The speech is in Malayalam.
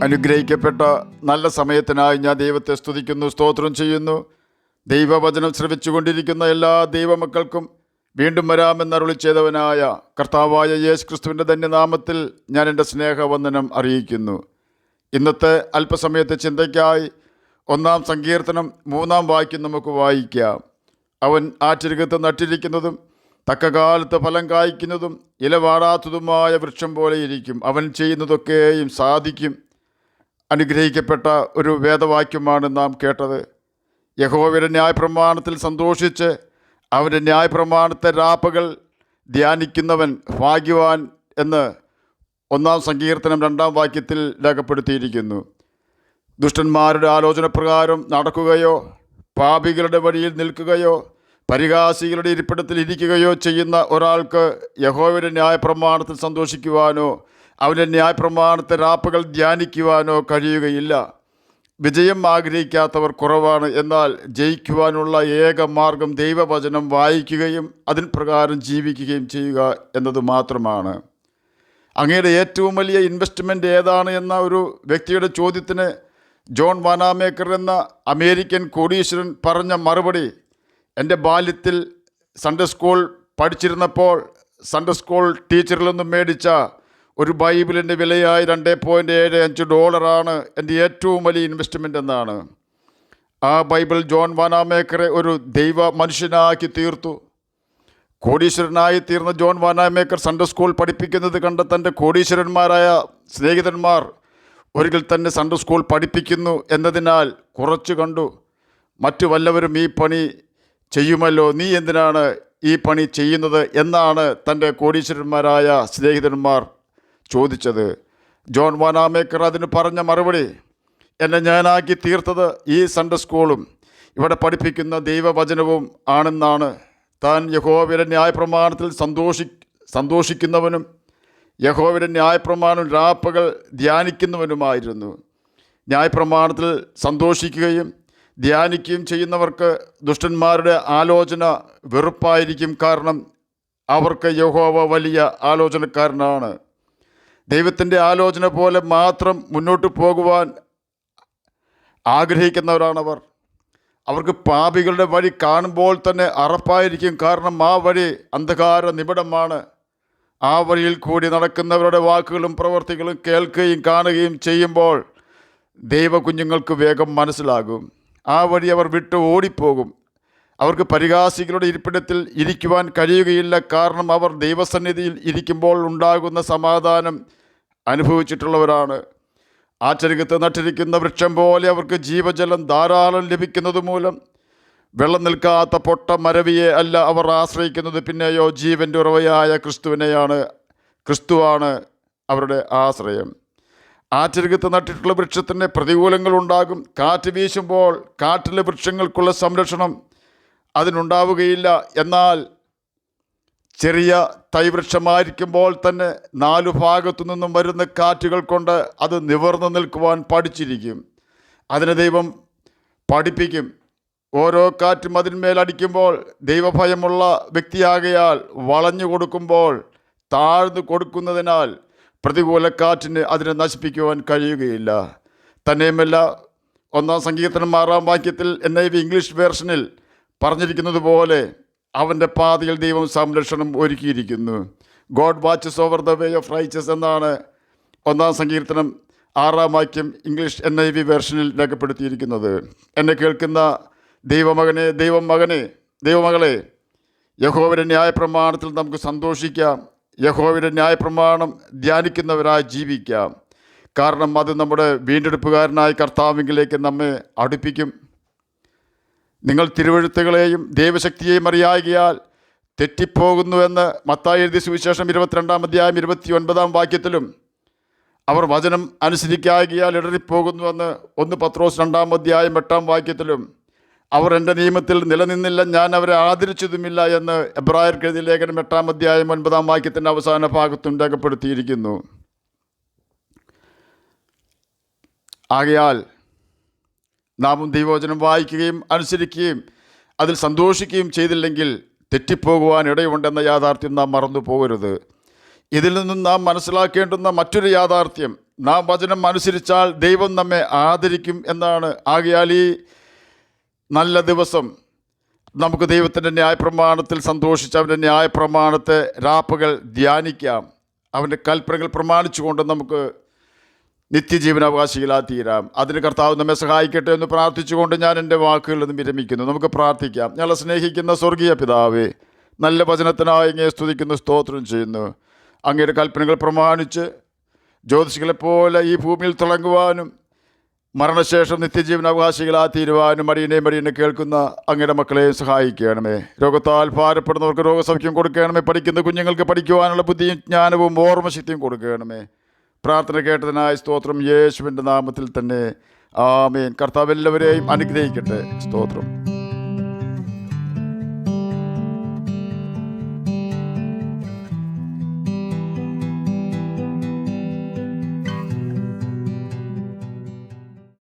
അനുഗ്രഹിക്കപ്പെട്ട നല്ല സമയത്തിനായി ഞാൻ ദൈവത്തെ സ്തുതിക്കുന്നു, സ്തോത്രം ചെയ്യുന്നു. ദൈവവചനം ശ്രവിച്ചുകൊണ്ടിരിക്കുന്ന എല്ലാ ദൈവമക്കൾക്കും വീണ്ടും വരാമെന്നരുളി ചെയ്തവനായ കർത്താവായ യേശു ക്രിസ്തുവിൻ്റെ ധന്യനാമത്തിൽ ഞാൻ എൻ്റെ സ്നേഹവന്ദനം അറിയിക്കുന്നു. ഇന്നത്തെ അല്പസമയത്തെ ചിന്തയ്ക്കായി 1 സങ്കീർത്തനം 3 വാക്യം നമുക്ക് വായിക്കാം. അവൻ ആറ്റരികത്ത് നട്ടിരിക്കുന്നതും തക്കകാലത്ത് ഫലം കായ്ക്കുന്നതും ഇലവാടാത്തതുമായ വൃക്ഷം പോലെ ഇരിക്കും. അവൻ ചെയ്യുന്നതൊക്കെയും സാധിക്കും. അനുഗ്രഹിക്കപ്പെട്ട ഒരു വേദവാക്യമാണ് നാം കേട്ടത്. യഹോവയുടെ ന്യായപ്രമാണത്തിൽ സന്തോഷിച്ച് അവൻ്റെ ന്യായപ്രമാണത്തെ രാപ്പകൽ ധ്യാനിക്കുന്നവൻ ഭാഗ്യവാൻ എന്ന് 1 സങ്കീർത്തനം 2 വാക്യത്തിൽ രേഖപ്പെടുത്തിയിരിക്കുന്നു. ദുഷ്ടന്മാരുടെ ആലോചന പ്രകാരം നടക്കുകയോ പാപികളുടെ വഴിയിൽ നിൽക്കുകയോ പരിഹാസികളുടെ ഇരിപ്പിടത്തിൽ ഇരിക്കുകയോ ചെയ്യുന്ന ഒരാൾക്ക് യഹോവയുടെ ന്യായപ്രമാണത്തിൽ സന്തോഷിക്കുവാനോ അവൻ്റെ ന്യായപ്രമാണത്തെ രാപ്പകൽ ധ്യാനിക്കുവാനോ കഴിയുകയില്ല. വിജയം ആഗ്രഹിക്കാത്തവർ കുറവാണ്. എന്നാൽ ജയിക്കുവാനുള്ള ഏക മാർഗം ദൈവവചനം വായിക്കുകയും അതിൻ പ്രകാരം ജീവിക്കുകയും ചെയ്യുക എന്നത് മാത്രമാണ്. അങ്ങയുടെ ഏറ്റവും വലിയ ഇൻവെസ്റ്റ്മെൻറ്റ് ഏതാണ് എന്ന ഒരു വ്യക്തിയുടെ ചോദ്യത്തിന് ജോൺ വാനാമേക്കർ എന്ന അമേരിക്കൻ കോടീശ്വരൻ പറഞ്ഞ മറുപടി, എൻ്റെ ബാല്യത്തിൽ സൺഡേ സ്കൂൾ പഠിച്ചിരുന്നപ്പോൾ സൺഡേ സ്കൂൾ ടീച്ചറിൽ നിന്നും മേടിച്ച ഒരു ബൈബിളിൻ്റെ വിലയായി $2.75 എൻ്റെ ഏറ്റവും വലിയ ഇൻവെസ്റ്റ്മെൻ്റ് എന്നാണ്. ആ ബൈബിൾ ജോൺ വാനാമേക്കറെ ഒരു ദൈവ മനുഷ്യനാക്കി തീർത്തു. കോടീശ്വരനായി തീർന്ന ജോൺ വാനാമേക്കർ സൺഡേ സ്കൂൾ പഠിപ്പിക്കുന്നത് കണ്ട തൻ്റെ കോടീശ്വരന്മാരായ സ്നേഹിതന്മാർ ഒരിക്കൽ തന്നെ സൺഡേ സ്കൂൾ പഠിപ്പിക്കുന്നു എന്നതിനാൽ കുറച്ച് കണ്ടു. മറ്റു വല്ലവരും ഈ പണി ചെയ്യുമല്ലോ, നീ എന്തിനാണ് ഈ പണി ചെയ്യുന്നത് എന്നാണ് തൻ്റെ കോടീശ്വരന്മാരായ സ്നേഹിതന്മാർ ചോദിച്ചത്. ജോൺ വാനാമേക്കർ അതിന് പറഞ്ഞ മറുപടി, എന്നെ ഞാനാക്കി തീർത്തത് ഈ സൺഡേ സ്കൂളും ഇവിടെ പഠിപ്പിക്കുന്ന ദൈവവചനവും ആണെന്നാണ്. താൻ യഹോവയുടെ ന്യായപ്രമാണത്തിൽ സന്തോഷിക്കുന്നവനും യഹോവയുടെ ന്യായപ്രമാണം രാപ്പകൽ ധ്യാനിക്കുന്നവനുമായിരുന്നു. ന്യായപ്രമാണത്തിൽ സന്തോഷിക്കുകയും ധ്യാനിക്കുകയും ചെയ്യുന്നവർക്ക് ദുഷ്ടന്മാരുടെ ആലോചന വെറുപ്പായിരിക്കും. കാരണം അവർക്ക് യഹോവ വലിയ ആലോചനക്കാരനാണ്. ദൈവത്തിൻ്റെ ആലോചന പോലെ മാത്രം മുന്നോട്ട് പോകുവാൻ ആഗ്രഹിക്കുന്നവരാണവർ. അവർക്ക് പാപികളുടെ വഴി കാണുമ്പോൾ തന്നെ അറപ്പായിരിക്കും. കാരണം ആ വഴി അന്ധകാര നിബിഡമാണ്. ആ വഴിയിൽ കൂടി നടക്കുന്നവരുടെ വാക്കുകളും പ്രവൃത്തികളും കേൾക്കുകയും കാണുകയും ചെയ്യുമ്പോൾ ദൈവകുഞ്ഞുങ്ങൾക്ക് വേഗം മനസ്സിലാകും. ആ വഴി അവർ വിട്ട് ഓടിപ്പോകും. അവർക്ക് പരിഹാസികളുടെ ഇരിപ്പിടത്തിൽ ഇരിക്കുവാൻ കഴിയുകയില്ല. കാരണം അവർ ദൈവസന്നിധിയിൽ ഇരിക്കുമ്പോൾ ഉണ്ടാകുന്ന സമാധാനം അനുഭവിച്ചിട്ടുള്ളവരാണ്. ആറ്റരികത്ത് നട്ടിരിക്കുന്ന വൃക്ഷം പോലെ അവർക്ക് ജീവജലം ധാരാളം ലഭിക്കുന്നത് മൂലം വെള്ളം നിൽക്കാത്ത പൊട്ട മരവിയെ അല്ല അവർ ആശ്രയിക്കുന്നത്, പിന്നെയോ ജീവൻ്റെ ഉറവയായ ക്രിസ്തുവിനെയാണ്. ക്രിസ്തുവാണ് അവരുടെ ആശ്രയം. ആറ്റരികത്ത് നട്ടിട്ടുള്ള വൃക്ഷത്തിന് പ്രതികൂലങ്ങളുണ്ടാകും. കാറ്റ് വീശുമ്പോൾ കാട്ടിലെ വൃക്ഷങ്ങൾക്കുള്ള സംരക്ഷണം അതിനുണ്ടാവുകയില്ല. എന്നാൽ ചെറിയ തൈവൃക്ഷമായിരിക്കുമ്പോൾ തന്നെ 4 ഭാഗത്തു നിന്നും വരുന്ന കാറ്റുകൾ കൊണ്ട് അത് നിവർന്നു നിൽക്കുവാൻ പഠിച്ചിരിക്കും. അതിനെ ദൈവം പഠിപ്പിക്കും. ഓരോ കാറ്റും അതിന്മേലടിക്കുമ്പോൾ ദൈവഭയമുള്ള വ്യക്തിയാകയാൽ വളഞ്ഞു കൊടുക്കുമ്പോൾ താഴ്ന്നു കൊടുക്കുന്നതിനാൽ പ്രതികൂല കാറ്റിന് അതിനെ നശിപ്പിക്കുവാൻ കഴിയുകയില്ല. തന്നെയുമല്ല, 1 സങ്കീർത്തനം 6 വാക്യത്തിൽ NIV ഇംഗ്ലീഷ് വേർഷനിൽ പറഞ്ഞിരിക്കുന്നത് പോലെ അവൻ്റെ പാതയിൽ ദൈവം സംരക്ഷണം ഒരുക്കിയിരിക്കുന്നു. God watches over the way of righteous എന്നാണ് 1 സങ്കീർത്തനം 6 വാക്യം ഇംഗ്ലീഷ് NIV വേർഷനിൽ രേഖപ്പെടുത്തിയിരിക്കുന്നത്. എന്നെ കേൾക്കുന്ന ദൈവമകനെ, ദൈവമകളെ, യഹോവയുടെ ന്യായപ്രമാണത്തിൽ നമുക്ക് സന്തോഷിക്കാം. യഹോവയുടെ ന്യായപ്രമാണം ധ്യാനിക്കുന്നവരായി ജീവിക്കാം. കാരണം അത് നമ്മുടെ വീണ്ടെടുപ്പുകാരനായ കർത്താവിലേക്ക് നമ്മെ അടുപ്പിക്കും. നിങ്ങൾ തിരുവെഴുത്തുകളെയും ദൈവശക്തിയെയും അറിയാകിയാൽ തെറ്റിപ്പോകുന്നുവെന്ന് മത്തായി എഴുതിയ സുവിശേഷം 22 അധ്യായം 29 വാക്യത്തിലും, അവർ വചനം അനുസരിക്കാകിയാൽ ഇടറിപ്പോകുന്നുവെന്ന് 1 പത്രോസ് 2 അധ്യായം 8 വാക്യത്തിലും, അവർ എൻ്റെ നിയമത്തിൽ നിലനിന്നില്ല, ഞാൻ അവരെ ആദരിച്ചതുമില്ല എന്ന് എബ്രായർക്ക് എഴുതിയ ലേഖനം 8 അധ്യായം 9 വാക്യത്തിൻ്റെ അവസാന ഭാഗത്തും രേഖപ്പെടുത്തിയിരിക്കുന്നു. ആകയാൽ നാമും ദൈവവചനം വായിക്കുകയും അനുസരിക്കുകയും അതിൽ സന്തോഷിക്കുകയും ചെയ്തില്ലെങ്കിൽ തെറ്റിപ്പോകുവാൻ ഇടയുണ്ടെന്ന യാഥാർത്ഥ്യം നാം മറന്നു പോകരുത്. ഇതിൽ നിന്നും നാം മനസ്സിലാക്കേണ്ടുന്ന മറ്റൊരു യാഥാർത്ഥ്യം, നാം വചനം അനുസരിച്ചാൽ ദൈവം നമ്മെ ആദരിക്കും എന്നാണ്. ആകയാൽ ഈ നല്ല ദിവസം നമുക്ക് ദൈവത്തിൻ്റെ ന്യായപ്രമാണത്തിൽ സന്തോഷിച്ച് അവൻ്റെ ന്യായപ്രമാണത്തെ രാപ്പകൽ ധ്യാനിക്കാം. അവൻ്റെ കൽപ്പനകൾ പ്രമാണിച്ചുകൊണ്ട് നമുക്ക് നിത്യജീവനാവകാശികളായി തീരാം. അതിന് കർത്താവ് നമ്മെ സഹായിക്കട്ടെ എന്ന് പ്രാർത്ഥിച്ചുകൊണ്ട് ഞാൻ എൻ്റെ വാക്കുകളിൽ നിന്ന് വിരമിക്കുന്നു. നമുക്ക് പ്രാർത്ഥിക്കാം. ഞങ്ങളെ സ്നേഹിക്കുന്ന സ്വർഗീയ പിതാവേ, നല്ല വചനത്തിനായി അങ്ങയെ സ്തുതിക്കുന്നു, സ്തോത്രം ചെയ്യുന്നു. അങ്ങയുടെ കൽപ്പനകൾ പ്രമാണിച്ച് ജ്യോതിഷികളെപ്പോലെ ഈ ഭൂമിയിൽ തിളങ്ങുവാനും മരണശേഷം നിത്യജീവനാവകാശികളായി തീരുവാനും മടിയനെ കേൾക്കുന്ന അങ്ങയുടെ മക്കളെ സഹായിക്കണമേ. രോഗത്താൽ ഭാരപ്പെടുന്നവർക്ക് രോഗസൗഖ്യം കൊടുക്കണമേ. പഠിക്കുന്ന കുഞ്ഞുങ്ങൾക്ക് പഠിക്കുവാനുള്ള ബുദ്ധിയും ജ്ഞാനവും ഓർമ്മശക്തിയും കൊടുക്കണമേ. പ്രാർത്ഥന കേട്ടതിനായി സ്തോത്രം, യേശുവിൻ്റെ നാമത്തിൽ തന്നെ ആമേൻ. കർത്താവ് എല്ലാവരെയും അനുഗ്രഹിക്കട്ടെ. സ്തോത്രം.